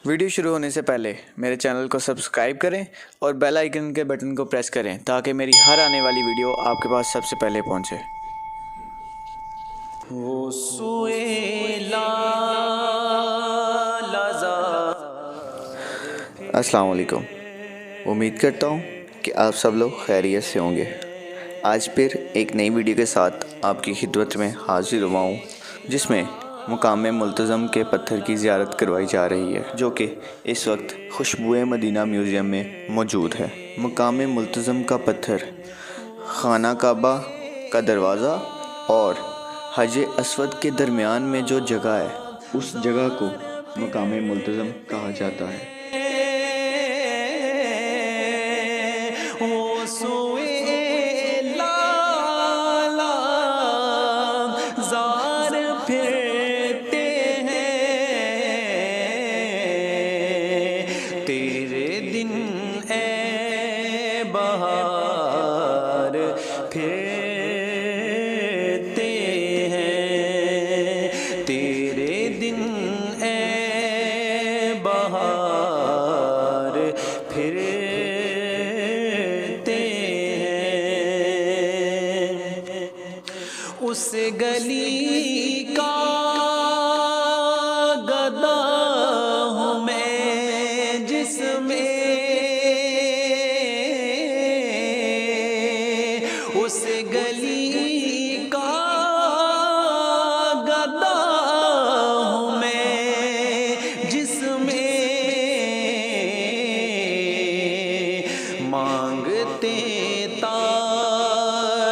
Video शुरू होने से पहले मेरे चैनल को सब्सक्राइब करें और बेल आइकन के बटन को प्रेस करें ताकि मेरी हर आने वाली वीडियो आपके पास सबसे पहले पहुंचे। अस्सलाम वालेकुम। उम्मीद करता हूं कि आप सब लोग खैरियत से होंगे। आज फिर एक नई वीडियो के साथ आपकी खिदमत में हाजिर हुआ हूँ, जिसमें मुकाम मुल्तज़म के पत्थर की ज़ियारत करवाई जा रही है, जो कि इस वक्त खुशबुए मदीना म्यूज़ियम में मौजूद है। मुकाम मुल्तज़म का पत्थर खाना काबा का दरवाज़ा और हज अस्वद के दरमियान में जो जगह है, उस जगह को मुकाम मुल्तज़म कहा जाता है। तेरे दिन ए बहार फिरते हैं, तेरे दिन ए बहार फिरते हैं। उस गली का गदा हूँ मैं जिसमें उस गली का गदा हूँ मैं जिसमें मांगते ताजदार